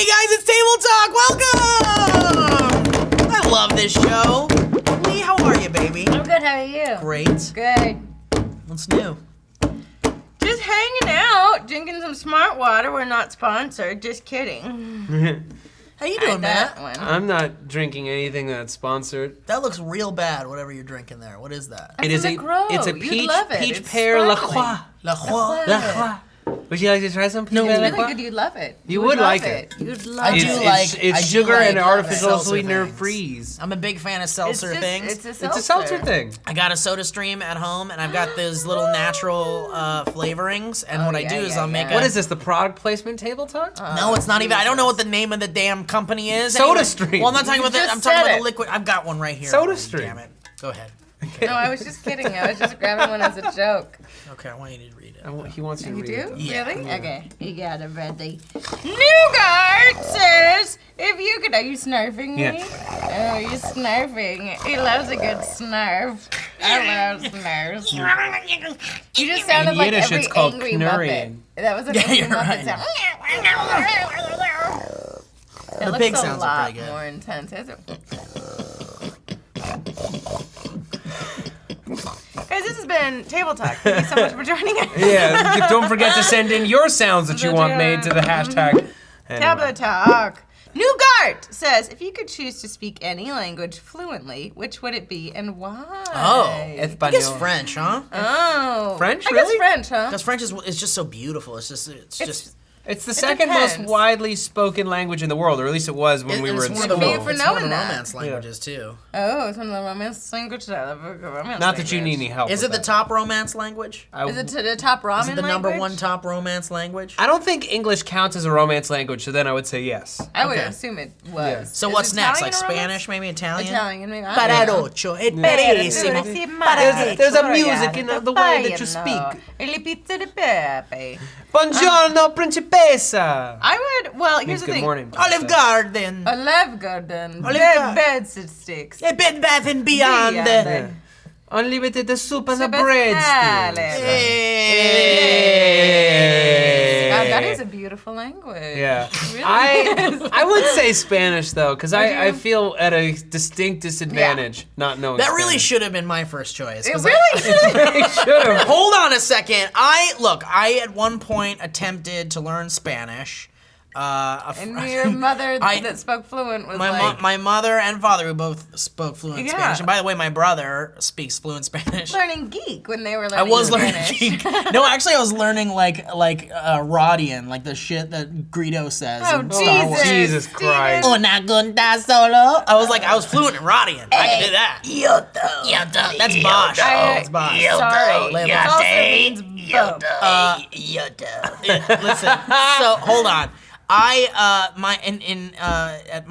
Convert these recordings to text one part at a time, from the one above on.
Hey guys, it's Table Talk. Welcome. I love this show. Lee, how are you, baby? I'm good. How are you? Great. Good. What's new? Just hanging out, drinking some smart water. We're not sponsored. Just kidding. How you doing, Matt? I'm not drinking anything that's sponsored. That looks real bad, whatever you're drinking there. What is that? It's a peach It's pear La sparkling. Croix. La Croix. La Croix. Would you like to try some peach No. pear La Really Croix? good. You'd love it. You would like it. You'd love I it. do It's I do sugar like and artificial seltzer sweetener things. freeze. I'm a big fan of seltzer things. It's a It's a seltzer thing. I got a soda stream at home, and I've got those little natural flavorings. And what I do is I'll make a... What is this, the product placement table talk? No, it's not even. I don't know what the name of the damn company is. Soda Stream. Well, I'm not talking about that. just I'm talking said about it. the liquid. I've got one right here. Soda already, Stream. Damn it. Go ahead. No, I was just kidding. I was just grabbing one as a joke. Okay, I want you to read it. He wants you to You read do? it. Yeah. Really? Okay. You got it, ready. Newgard says, if you could... Are you snarfing me? Yeah. Oh, you're snarfing. He loves a good snarf. I love snarfs. You just sounded In like Yiddish, every it's called angry knurring. Muppet. That was an Yeah, angry you're Muppet right. sound. It The looks pig a sounds are lot pretty good. more intense. Guys, this has been Table Talk. Thank you so much for joining us. Yeah, don't forget to send in your sounds that you want made to the hashtag. Tablet Talk. Newgart says, if you could choose to speak any language fluently, which would it be and why? Oh, I guess Espanol. French, huh? Oh. French, I really? guess French, huh? Because French is it's just so beautiful. It's just It's the second most depends. widely spoken language in the world, or at least it was when we were in one of school. the, Good for it's one of knowing the that. romance languages too. Oh, it's one of the romance languages. Not that you need any help. Is with it the that. top romance language? Is it to the top ramen Is it the number language? one top romance language? I don't think English counts as a romance language, so then I would say yes. I would Okay. assume it was. So Is what's next? Italian Like a romance? Spanish, maybe Italian? Italian, maybe. Pararocho, è perissimo. There's a music in the way that you speak. E le pizze di pepe. Buongiorno, principessa. I would, well, here's Means the good thing. morning. Olive Garden. Olive Garden. Olive Bed Garden. sticks. A Bed Bath and Beyond. Yeah. Unlimited soup and a Super breadstick. salad. Hey. God, that is a beautiful language. Yeah. It really is. I would say Spanish though, because I you? feel at a distinct disadvantage not knowing That really Spanish. should have been my first choice. It 'cause really should have. They should have. Hold on a second. I at one point attempted to learn Spanish. And your mother that spoke fluent was like... my mother and father who both spoke fluent Yeah. Spanish. And by the way, my brother speaks fluent Spanish. learning geek when they were learning I was learning Spanish. geek. No, actually, I was learning like Rodian, like the shit that Greedo says Oh, in Star Wars. Jesus Christ. Una gunda solo. I was fluent in Rodian. I can do that. Yoto. Yoto. That's Bosch. That's Bosch. Sorry. Label. It also means boom. Yoto. Listen. So hold on. At my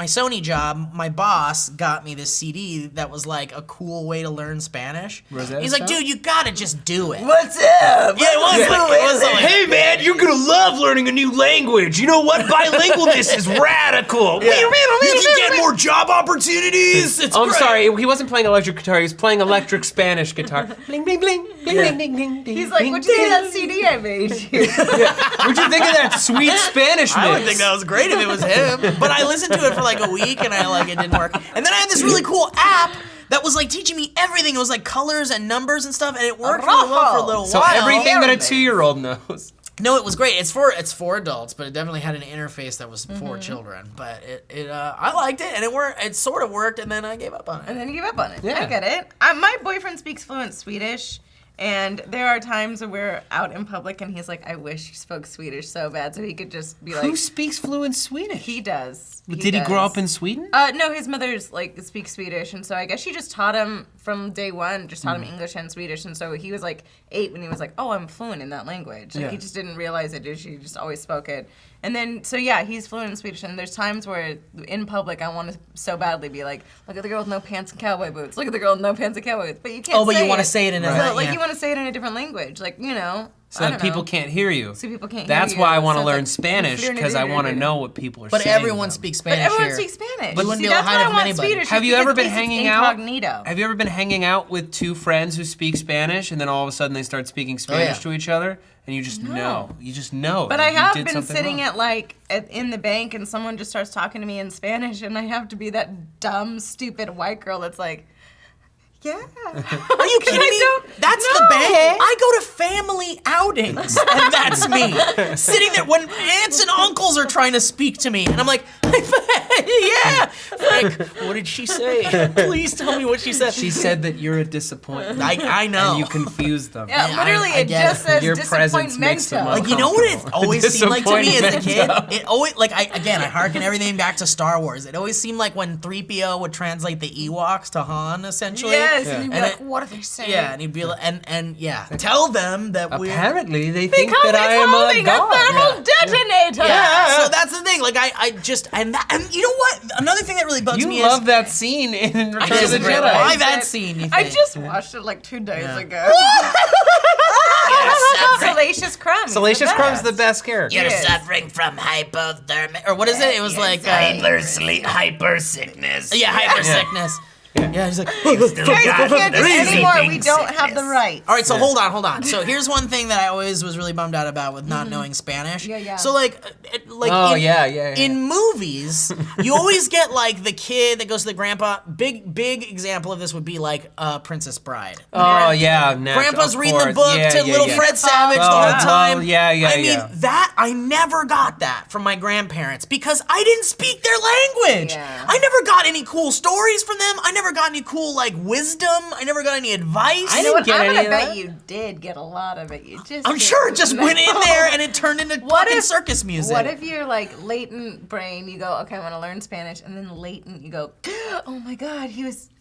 Sony job, my boss got me this CD that was like a cool way to learn Spanish. Rosetta He's like, Stone? dude, you gotta just do it. What's up? Yeah, it was like, Hey man, you're gonna love learning a new language. You know what? Bilingualness is radical. you can get more job opportunities. It's I'm great. sorry, he wasn't playing electric guitar, he was playing electric Spanish guitar. Bling, bling, bling, bling, bling, bling, bling, bling. He's like, what'd you think of that CD I made you? What'd you think of that sweet Spanish I would mix? think that was great if it was him. But I listened to it for like a week and it didn't work. And then I had this really cool app that was like teaching me everything. It was like colors and numbers and stuff, and it worked really well for a little So while. everything that a 2-year-old knows. No, it was great. It's for adults, but it definitely had an interface that was for children. But I liked it, and it worked. It sort of worked, and then I gave up on it. And then you give up on it. Yeah. I get it. My boyfriend speaks fluent Swedish, and there are times when we're out in public and he's like, I wish you spoke Swedish so bad so he could just be like... Who speaks fluent Swedish? He does. Did he grow up in Sweden? No, his mother's like speaks Swedish, and so I guess she just taught him from day one, just taught him English and Swedish, and so he was like 8 when he was like, oh, I'm fluent in that language. Like, Yeah. he just didn't realize it, she just always spoke it. And then, so yeah, he's fluent in Swedish, and there's times where in public I want to so badly be like, look at the girl with no pants and cowboy boots, look at the girl with no pants and cowboy boots, but you can't Oh, but say you want to it. say it in a So, like, yeah. you want to say it in a different language? Like, you know. So that people can't hear you. So people can't That's hear you. why I want to So it's learn like, Spanish, because I want to know what people are saying. But everyone to them. speaks But Spanish everyone here. speaks Spanish. But you wouldn't See, be able to that's hide why it I from want anybody. Swedish. Have you because ever been it's hanging out? incognito. Have you ever been hanging out with two friends who speak Spanish, and then all of a sudden they start speaking Spanish to each other, and you just know. You just know. But that I you have did been something sitting wrong. in the bank, and someone just starts talking to me in Spanish, and I have to be that dumb, stupid white girl that's like, yeah. Are you kidding me? That's the bank. I go to family outings, and that's me. Sitting there when aunts and uncles are trying to speak to me, and I'm like, yeah. Frank, what did she say? Please tell me what she said. She said that you're a disappointment. I know. And you confuse them. Yeah, Yeah, literally, I it get just it. says Your presence makes them disappointmento. Like, you know what it always seemed like to me as a kid? Disappointment. It always, like, I harken everything back to Star Wars. It always seemed like when 3PO would translate the Ewoks to Han, essentially. Yes, Yeah. and you'd be And like, what are they saying? Yeah, and he'd be like, and yeah, tell them that we're... Apparently, they think Because that I am a holding god. thermal detonator. Yeah, so that's the thing. Like, I just, and you know what? Another thing that really bugs me You love that scene in Return is... of the Great. Jedi. Why that scene, you think? I just watched it like 2 days ago. Salacious Crumbs. Salacious Crumb's the best character. You're Yes. suffering from hypothermia. Or what is it? It was like... hyper sickness. yeah, hyper sickness. Yeah, he's like... Guys, we can't do Breathing anymore. We don't have the sickness. right. All right, so hold on. So here's one thing that I always was really bummed out about with not knowing Spanish. Yeah. So like Oh, yeah. in movies, you always get like the kid that goes to the grandpa. Big example of this would be like Princess Bride. Oh, yeah. Grandpa's of reading the course. book Yeah, to yeah, little yeah. Fred Savage the Oh, whole well, time. yeah, I mean, yeah. that I never got that from my grandparents because I didn't speak their language. Yeah. I never got any cool stories from them. I never got any cool like wisdom. I never got any advice. You know what? get I'm any gonna of bet that. you did get a lot of it. You just I'm sure it just went in there and it turned into fucking if- circus music. What if you're like latent brain, you go, okay, I want to learn Spanish, and then latent, you go, oh my God,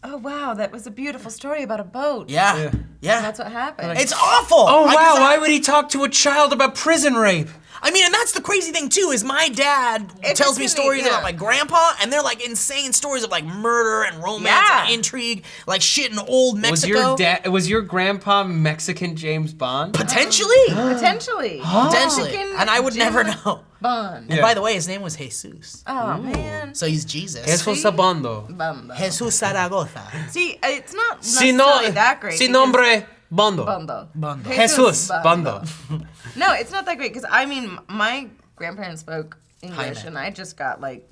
oh wow, that was a beautiful story about a boat. Yeah. That's what happened. It's awful. Oh, I- wow. 'cause Why would he talk to a child about prison rape? I mean, and that's the crazy thing too, is my dad If tells it's me in the- stories yeah. about my grandpa, and they're like insane stories of like murder and romance Yeah. and intrigue, like shit in old Mexico. Was your grandpa Mexican James Bond? Potentially. Potentially. Potentially. Mexican And I would James never know. Bond. And by the way, his name was Jesus. Oh man. So he's Jesus. Eso Sabondo. Bumbo. Jesus Zaragoza. See, it's not Si necessarily that great. Sin because- nombre, Bondo. Bando. Jesus Bondo. No, it's not that great because I mean, my grandparents spoke English, Jaime. and I just got like,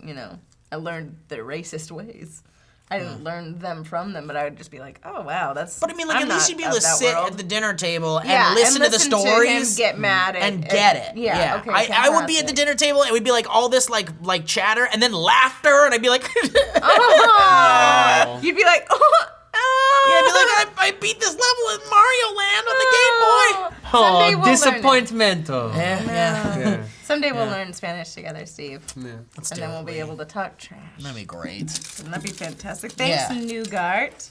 I learned their racist ways. I didn't learn them from them, but I would just be like, oh wow, that's. But I mean, like, I'm at least not you'd be able of to that sit world. at the dinner table and Yeah, listen to the to stories. him get mad at, and get it. Yeah. Okay. I would be at the dinner table and it would be like all this like chatter and then laughter and I'd be like, Oh. You'd be like, yeah, I'd be like, I beat this level in Mario Land on the Game Boy. Someday we'll disappointmento. Yeah. Someday we'll learn Spanish together, Steve. Let's And do then it, we'll be Lee. able to talk trash. That'd be great. Wouldn't that be fantastic? Thanks, Yeah. Newgart.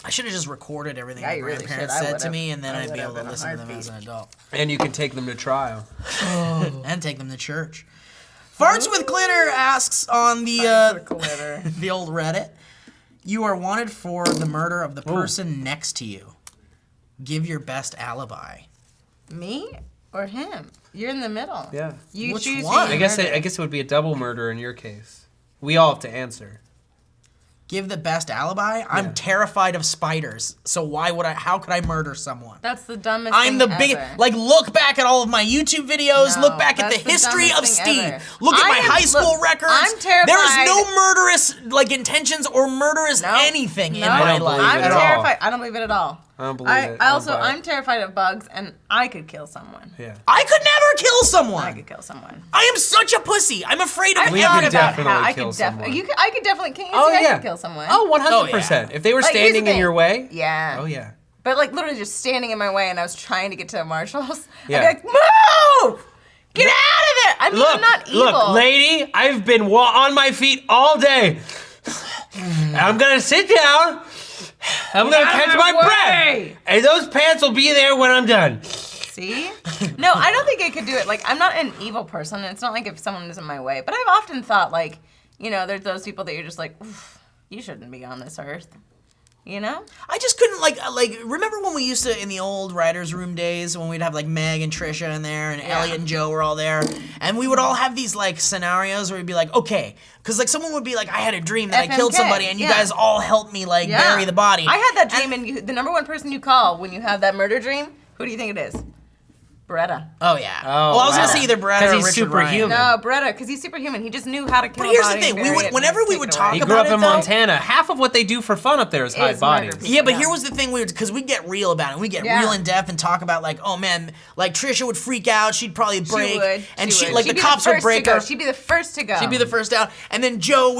I should have just recorded everything Yeah, my you really grandparents should. I said to would've. me and then I I'd be would've able to in a listen to them heartbeat. as an adult. And you can take them to trial. And take them to church. Farts with Glitter asks on the the old Reddit, you are wanted for the murder of the person next to you. Give your best alibi. Me or him? You're in the middle. Yeah. You Which choose one? who I you guess murder. it would be a double murder in your case. We all have to answer. Give the best alibi? I'm terrified of spiders. So how could I murder someone? That's the dumbest I'm the thing big ever. like look back at all of my YouTube videos, No, look back at the that's the history of dumbest thing Steve. ever. Look at I my am- high school look, records. I'm terrified. There is no murderous like intentions or murderous No. anything in No. my I don't life. believe I'm it at all. terrified. I don't believe it at all. I don't believe it. I don't buy it. I'm terrified of bugs, and I could kill someone. Yeah. I could never kill I someone. could kill someone. I am such a pussy. I'm afraid of We thought could about definitely how I kill could someone. I could definitely. Can you Oh, see I yeah. could kill someone? Oh, 100%. If they were Like, here's the standing in thing. your way. Yeah. Oh, yeah. But like literally just standing in my way, and I was trying to get to Marshall's. Yeah. I'd be like, move! Get out of there! I mean, I'm not evil. Look, lady, I've been on my feet all day. I'm gonna sit down. I'm gonna catch my breath. And those pants will be there when I'm done. See? No, I don't think I could do it. Like, I'm not an evil person. It's not like if someone is in my way. But I've often thought, like, there's those people that you're just like, oof, you shouldn't be on this earth. You know? I just couldn't like remember when we used to in the old writers' room days when we'd have like Meg and Trisha in there and Elliot and Joe were all there and we would all have these like scenarios where we'd be like, okay, because like someone would be like, I had a dream that I killed somebody and you guys all helped me like bury the body. I had that dream and the number one person you call when you have that murder dream, who do you think it is? Beretta. Oh yeah. Well, I was gonna say either Beretta or he's Richard superhuman. Ryan. No, Beretta, because he's superhuman. He just knew how to kill But here's a the body thing, and bury it and whenever we take would it talk away. He about grew up it, in though, Montana. Half of what they do for fun up there is hide Is murder bodies. people. Yeah, but here was the thing, because we get real about it. We get real in depth and talk about like, oh man, like Trisha would freak out. She'd probably break, She would. and she would. like She'd the be cops the would first break to go. her. She'd be the first to go. She'd be the first out, and then Joe,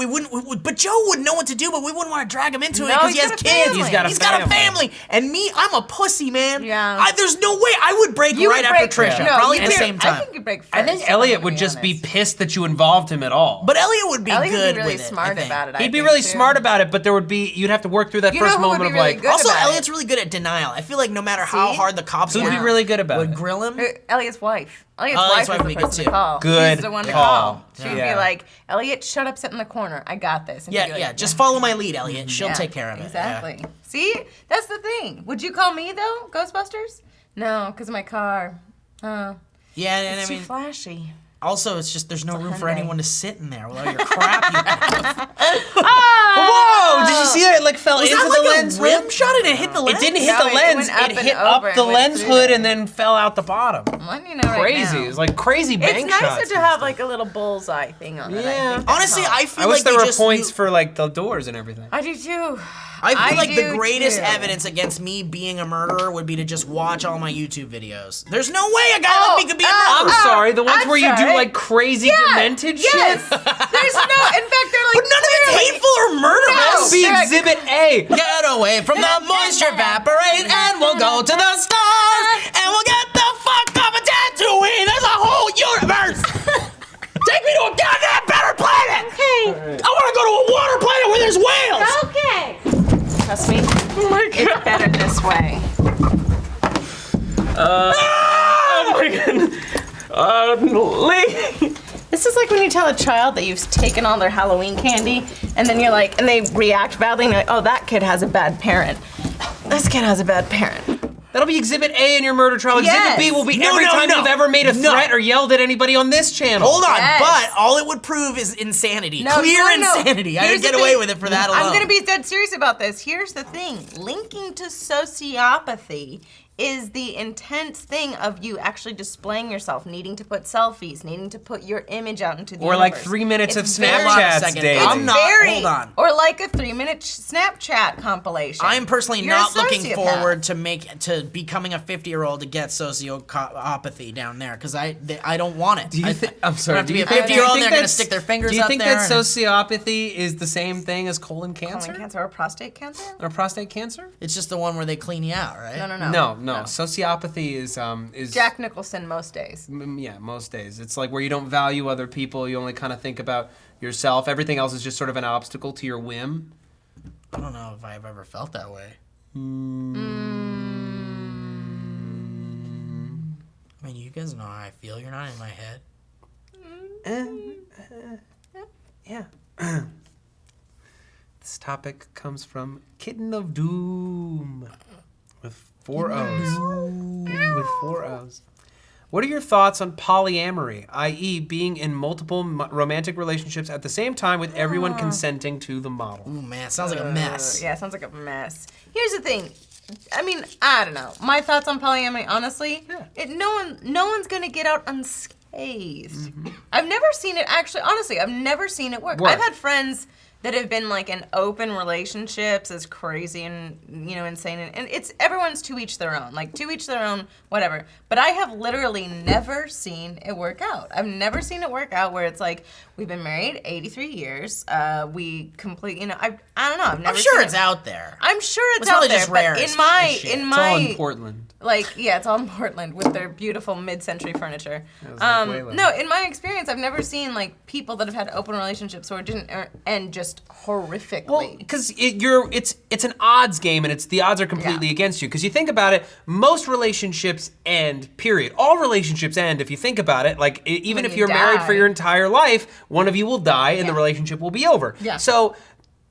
but Joe would know what to do, but we wouldn't want to drag him into it No, because he he's has got a kids. family. He's got a family, and me, I'm a pussy, man. Yeah. There's no way I would break You right would after break- Trisha, no, probably you at the would- same time. I think you'd break first. I think I'm Elliot gonna would just be honest. pissed that you involved him at all. But Elliot would be Elliot good would be really with it. smart I think. about it. I He'd be think, really too. smart about it, but you'd have to work through that You first know who would moment be of really like, good Also, about Elliot's it? really good at denial. I feel like no matter how See? hard the cops who'd be would really good about would it? grill him. Elliot's wife. Elliot's Elliot's wife wife would is be the good person too. to call. Good She's the one to call. call. She'd Yeah. be like, Elliot, shut up, sit in the corner. I got this. And he'd be Yeah, like, yeah. Just follow my lead, Elliot. She'll Yeah, take care of it. Exactly. See? That's the thing. Would you call me, though, Ghostbusters? No, because of my car. Yeah, and It's I too mean, flashy. also, it's just there's no room for Hyundai. anyone to sit in there with all your crap you have. whoa! Did you see that? It like fell Was into that the like lens a rim hood? shot and it hit the It lens? didn't hit No, the it lens. went up It and hit over up and the went lens through hood there. and then fell out the bottom. I'm letting you know right Crazy. now. It's like crazy bank It's nicer shots. to have like a little bullseye thing on it. Yeah. I think Honestly, that's I all. feel I wish like there they were just points knew- for like the doors and everything. I do too. I feel like the do, greatest too. evidence against me being a murderer would be to just watch all my YouTube videos. There's no way a guy like me could be a I'm murderer. sorry, the ones I'm where you do sorry. like crazy demented Yes. shit? There's no. In fact, they're like. But none of it's clearly- hateful or murderous. That would be They're like- Exhibit A. Get away from the moisture, evaporate, and we'll go to the stars, and we'll get the fuck off of Tatooine. There's a whole universe. Take me to a goddamn better planet. Okay. I want to go to a water planet where there's whales. Okay. Trust me. Oh my God. It's better this way. Oh my god. This is like when you tell a child that you've taken all their Halloween candy, and then you're like, and they react badly, and you're like, oh, that kid has a bad parent. This kid has a bad parent. That'll be Exhibit A in your murder trial. Yes. Exhibit B will be No, every no, time no. you've ever made a No. threat or yelled at anybody on this channel. Hold on, Yes. but all it would prove is insanity. No, Clear no. insanity. I Here's would get the away thing. with it for that alone. I'm gonna be dead serious about this. Here's the thing. Linking to sociopathy is the intense thing of you actually displaying yourself, needing to put selfies, needing to put your image out into the Or like universe. 3 minutes It's of very- Hold on a Snapchats second. daily. I'm not- hold on. Or like a 3-minute Snapchat compilation. I'm personally You're a not looking sociopath. forward to becoming a 50-year-old to get sociopathy down there because I don't want it. Do you think? I'm I sorry. have to do be you a think- 50-year-old do you and they're think gonna that's- stick their fingers Do you up think there that and- sociopathy is the same thing as colon cancer? Colon cancer or prostate cancer? Or prostate cancer? It's just the one where they clean you out, right? No. No. Sociopathy is Jack Nicholson most days. Yeah, most days. It's like where you don't value other people. You only kind of think about yourself. Everything else is just sort of an obstacle to your whim. I don't know if I've ever felt that way. I mean, you guys know how I feel. You're not in my head. Yeah. This topic comes from Kitten of Doom with 4 O's. With 4 O's. What are your thoughts on polyamory, i.e., being in multiple romantic relationships at the same time with everyone consenting to the model? Ooh, man, it sounds like a mess. Yeah, it sounds like a mess. Here's the thing. I mean, I don't know. My thoughts on polyamory, honestly, no one's gonna get out unscathed. I've never seen it actually. Honestly, I've never seen it work. I've had friends that have been like in open relationships as crazy and insane, and it's everyone's to each their own, like to each their own, whatever. But I have literally never seen it work out. I've never seen it work out where it's like we've been married 83 years, we complete, I don't know. I've never. I'm sure seen it's it. out there. I'm sure it's probably out there, just rare but as in my shit. in It's my all in Portland. like, yeah, it's all in Portland with their beautiful mid-century furniture. like Wayland. No, in my experience, I've never seen like people that have had open relationships or didn't end just horrifically. Well, because it's an odds game, and the odds are completely against you. Because you think about it, most relationships end. Period. All relationships end if you think about it. Like even When if you you're married for die. your entire life, one of you will die, and the relationship will be over. Yeah. So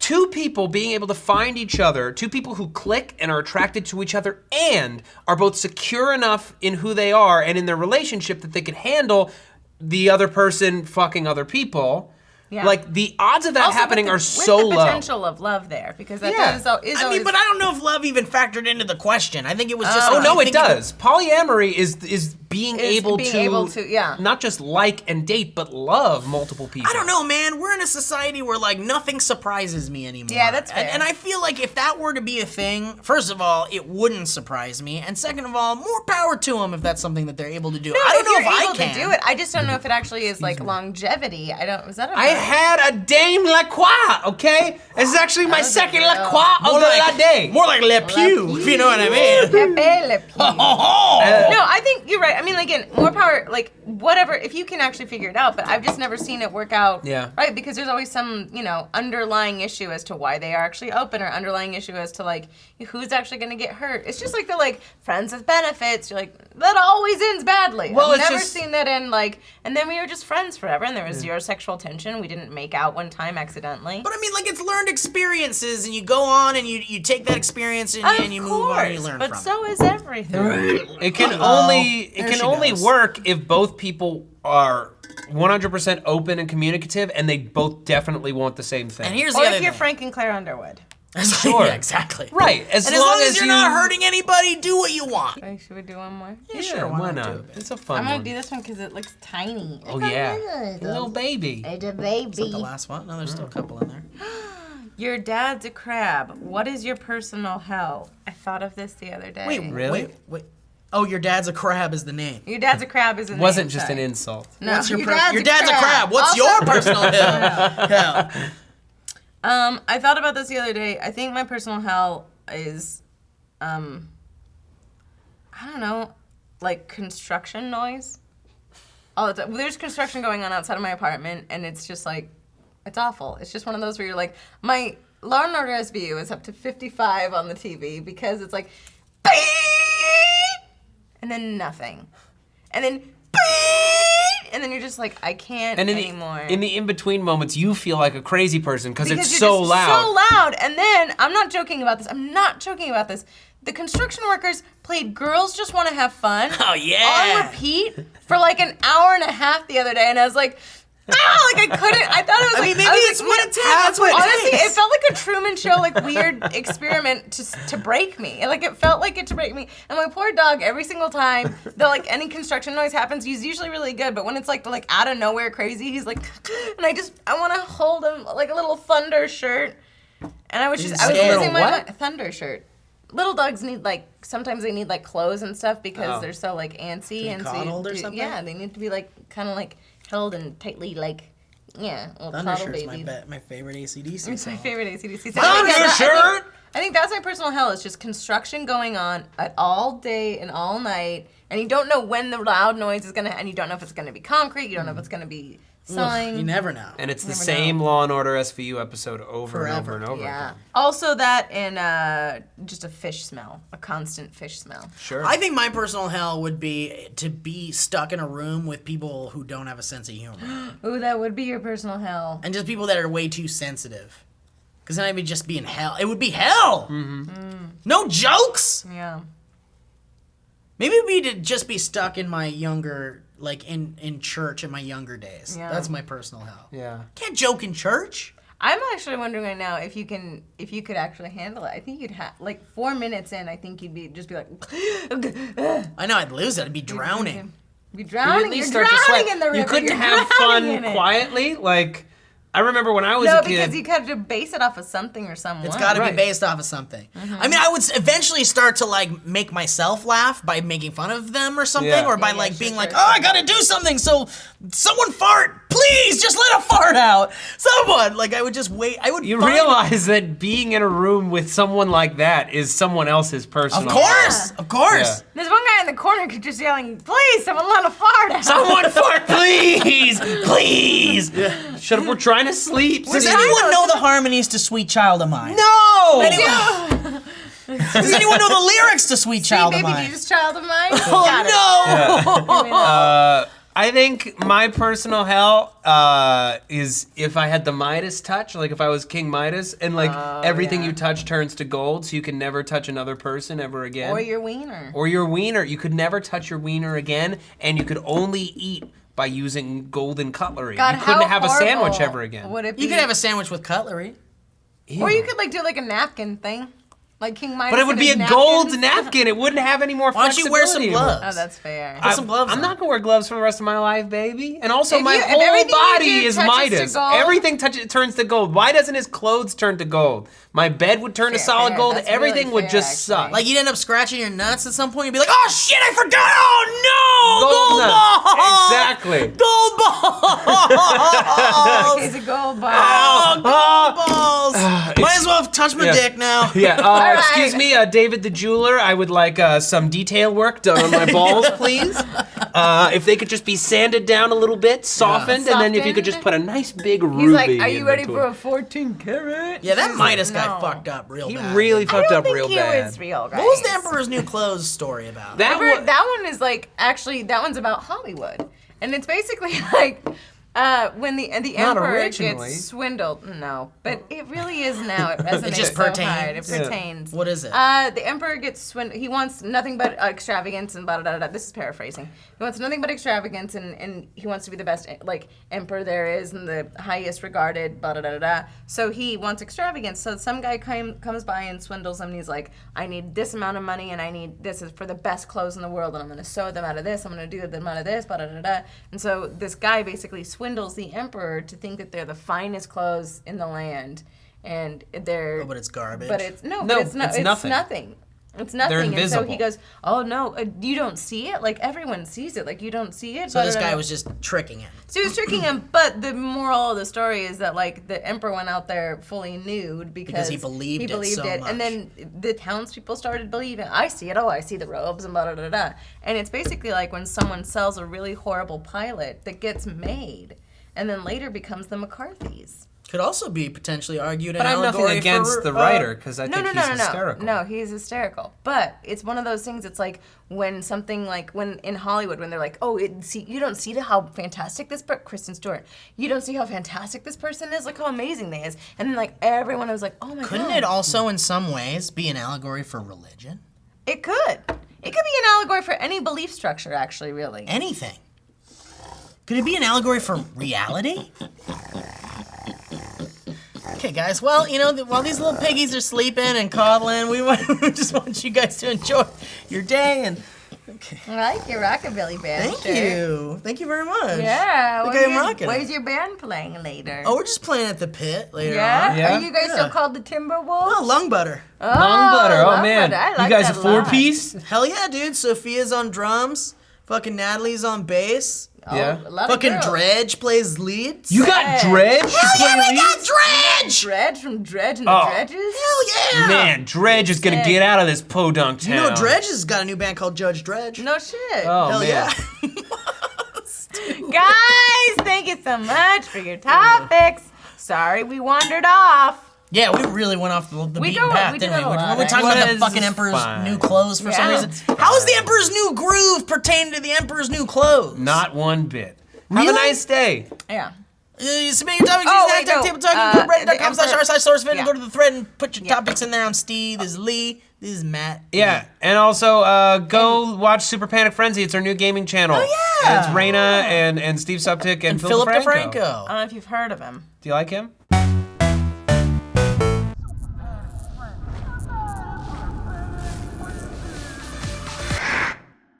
two people being able to find each other, two people who click and are attracted to each other and are both secure enough in who they are and in their relationship that they can handle the other person fucking other people. Yeah. Like, the odds of that Also, happening with are so with the low. potential of love there, because that Yeah. is I always... mean, but I don't know if love even factored into the question. I think it was just. Oh, like, no, you it think does. Polyamory is being Is able being to able to, yeah. not just like and date, but love multiple people. I don't know, man. We're in a society where like nothing surprises me anymore. Yeah, that's fair. And I feel like if that were to be a thing, first of all, it wouldn't surprise me, and second of all, more power to them if that's something that they're able to do. I don't know if I able can. to do it. I just don't know if it actually is like longevity. I don't. Was that a I had a Dame La Croix, okay? This is actually my second La Croix of More the like, La Day. more like Le Pew, if you know what I mean. Pepe Le Pew. Oh, No, I think you're right. I mean, again, more power, like, whatever, if you can actually figure it out, but I've just never seen it work out. Yeah. Right? Because there's always some, underlying issue as to why they are actually open, or underlying issue as to, like, who's actually going to get hurt. It's just like the, like, friends with benefits. You're like, that always ends badly. Well, I've it's never just- seen that end, like, and then we were just friends forever, and there was zero sexual tension. We didn't make out one time accidentally. But I mean, like, it's learned experiences, and you go on and you take that experience and you move on and you learn but from it. so is everything. It can There she only goes. work if both people are 100% open and communicative, and they both definitely want the same thing. And here's the Or other if you're thing. Frank and Claire Underwood. Sure. Yeah, exactly. Right, as And long as you're you- not hurting anybody, do what you want. Right, should we do one more? Yeah, sure, why not? Do it? It's a fun I'm gonna one. do this one because it looks tiny. Oh yeah, little baby. It's a Is that baby. the last one? No, there's still a couple in there. Your dad's a crab. What is your personal hell? I thought of this the other day. Wait, Really? Wait. Oh, your dad's a crab is the name. Your dad's a crab is a name. Wasn't just sorry. an insult. No, What's your dad's dad's a crab. What's Also- your personal hell? I thought about this the other day. I think my personal hell is, I don't know, like construction noise. All the time. There's construction going on outside of my apartment, and it's just like, it's awful. It's just one of those where you're like, my Law and Order SVU is up to 55 on the TV because it's like, beep, and then nothing, and then beep, and then you're just like, I can't And anymore. in the in-between moments, you feel like a crazy person because it's you're so just loud. So loud. And then, I'm not joking about this. The construction workers played Girls Just Want to Have Fun Oh, yeah. on repeat for like an hour and a half the other day. And I was like, like I couldn't. I thought it was I like, mean, maybe I was it's like, what it takes. That's what it honestly, takes. it felt like a Truman Show, like weird experiment to break me. Like it felt like it to break me. And my poor dog, every single time that like any construction noise happens, he's usually really good. But when it's like out of nowhere crazy, he's like, and I want to hold him like a little thunder shirt. And I was scared losing of my what? mind. Thunder shirt. Little dogs need sometimes they need like clothes and stuff because they're so like antsy and so coddled or something? yeah, they need to be like kind of like held and tightly like. Yeah, little Thunder coddle Shirt's baby. my favorite AC/DC It's my song. favorite AC/DC. Thunder Shirt! I think that's my personal hell. It's just construction going on at all day and all night, and you don't know when the loud noise is and you don't know if it's gonna be concrete. You don't know if it's gonna be sign. You never know. And it's the Never same Law and Order SVU episode over and over Forever. and over Yeah. again. Also that and just a fish smell, a constant fish smell. Sure. I think my personal hell would be to be stuck in a room with people who don't have a sense of humor. Ooh, that would be your personal hell. And just people that are way too sensitive. Because then I would just be in hell. It would be hell. No jokes. Yeah. Maybe it would be to just be stuck in my younger, like in church in my younger days. Yeah. That's my personal hell. yeah. Can't joke in church. I'm actually wondering right now if you could actually handle it. I think you'd have like 4 minutes in. I think you'd be like, I know I'd lose it. I'd be drowning. Be You drowning. at least You're start to drowning sweat. in the river. You couldn't You're have drowning fun in it. quietly. Like, I remember when I was No, a kid. because you have to base it off of something or someone. It's got to Right. be based off of something. I mean, I would eventually start to like make myself laugh by making fun of them or something, Yeah. or by Yeah, like sure, being sure, like, sure. "Oh, I gotta do something." So, someone fart, please, just let a fart out. Someone, like, I would just wait. I would. You find- realize that being in a room with someone like that is someone else's personal. Of course, of course. Yeah. There's one guy in the corner who's just yelling, "Please, someone let a fart out." Someone fart, please, please. Shut up, we're trying to sleep. Does anyone know the harmonies to "Sweet Child of Mine"? No. Anyone? Does anyone know the lyrics to "Sweet Child of Baby Mine"? Jesus, child of mine. Oh Got it. no! I think my personal hell is if I had the Midas touch, like if I was King Midas, and like everything you touch turns to gold, so you can never touch another person ever again. Or your wiener. Or your wiener. You could never touch your wiener again, and you could only eat by using golden cutlery. God, you couldn't how have a sandwich horrible ever again. Would it be? You could have a sandwich with cutlery. Ew. Or you could like do like a napkin thing. Like King Midas. But it would be a gold napkin. It wouldn't have any more Why don't you wear some flexibility. gloves? Oh, that's fair. Put some gloves I'm on. not gonna wear gloves for the rest of my life, baby. And also, If my you- if whole everything you body do is touches to Midas. gold- Everything turns to gold. Why doesn't his clothes turn to gold? My bed would turn to Fair, solid fair. gold. That's Everything really would fair, just actually. suck. Like you'd end up scratching your nuts at some point. You'd be like, "Oh shit, I forgot! Oh no, Gold nuts. gold balls, Exactly. He's a gold ball. oh, gold balls! Might as well touch my yeah. dick now." Yeah, right. excuse me, David the jeweler, I would like some detail work done on my balls, please. If they could just be sanded down a little bit, softened, and then if you could just put a nice big ruby He's like, are you in ready between. for a 14 karat? Yeah, that Midas No. guy fucked up real He bad. really I fucked don't up think real he bad. was real, guys. What was the Emperor's New Clothes story about? That Remember, wa- that one is like, actually, that one's about Hollywood. And it's basically like, when the Not emperor originally. gets swindled. No, but it really is now. It resonates just so pertains. hard. It Yeah. pertains. What is it? The emperor gets swindled. He wants nothing but extravagance and blah, blah, blah, blah. This is paraphrasing. He wants nothing but extravagance and he wants to be the best, like, emperor there is and the highest regarded, blah, blah, blah, blah. So he wants extravagance. So some guy comes by and swindles him and he's like, I need this amount of money and I need this is for the best clothes in the world and I'm going to sew them out of this. I'm going to do them out of this, blah, blah, blah, blah. And so this guy basically swindles the emperor to think that they're the finest clothes in the land. And they're... Oh, but it's garbage. But it's No, it's it's nothing. nothing. It's nothing. They're And so invisible. he goes, "Oh no, you don't see it. Like everyone sees it. Like you don't see it." So this guy was just tricking him. So he was tricking him. But the moral of the story is that like the emperor went out there fully nude because he believed it so much. And then the townspeople started believing. I see it. Oh, I see the robes and blah blah blah blah. And it's basically like when someone sells a really horrible pilot that gets made, and then later becomes the McCarthy's. Could also be potentially argued But an I'm nothing allegory against for, the writer because I think he's hysterical. No, he's hysterical. But it's one of those things. It's like when something like when in Hollywood when they're like, oh, you don't see how fantastic this Kristen Stewart. You don't see how fantastic this person is. Look how amazing they is. And then like everyone was like, oh my god. Couldn't it also, in some ways, be an allegory for religion? It could. It could be an allegory for any belief structure. Actually, really. Anything. Could it be an allegory for reality? Okay, guys. Well, you know, while these little piggies are sleeping and coddling, we just want you guys to enjoy your day. And okay, I like your rockabilly band. thank you very much. Yeah. Okay, I'm rocking it. Where's your band playing later? Oh, we're just playing at the pit later yeah? on. Yeah? Are you guys Yeah. still called the Timberwolves? Oh, lung butter. Long butter. Oh Love man, it. I like you guys that a a lot. 4-piece? Hell yeah, dude. Sophia's on drums. Fucking Natalie's on bass. Yeah. A lot of Fucking girls. Dredge plays leads. You got Dredge. Dredge? Hell yeah, playing we got leads? Dredge! Dredge from Dredge and Oh. the Dredges? Hell yeah! Man, Dredge is gonna Sick. get out of this podunk town. You know Dredge has got a new band called Judge Dredge. No shit. Oh Hell man. yeah. Guys, thank you so much for your topics. Sorry we wandered off. Yeah, we really went off the We beaten go- path, we didn't did we? a lot, We're talking right? about the Was fucking Emperor's fine. new clothes for some Yeah. reason. How is the Emperor's new groove pertain to the Emperor's new clothes? Not one bit. Have Really? a nice day. Yeah. You submit your topics Oh, using wait, no. #table talking. Go to the reddit.com/r/SourceFed yeah. and go to the thread and put your Yeah. topics in there. I'm Steve. This is Lee. This is Matt. Yeah, and also go watch Super Panic Frenzy. It's our new gaming channel. Oh, yeah. And it's Raina and Steve Suptic and And Philip DeFranco. DeFranco. I don't know if you've heard of him. Do you like him?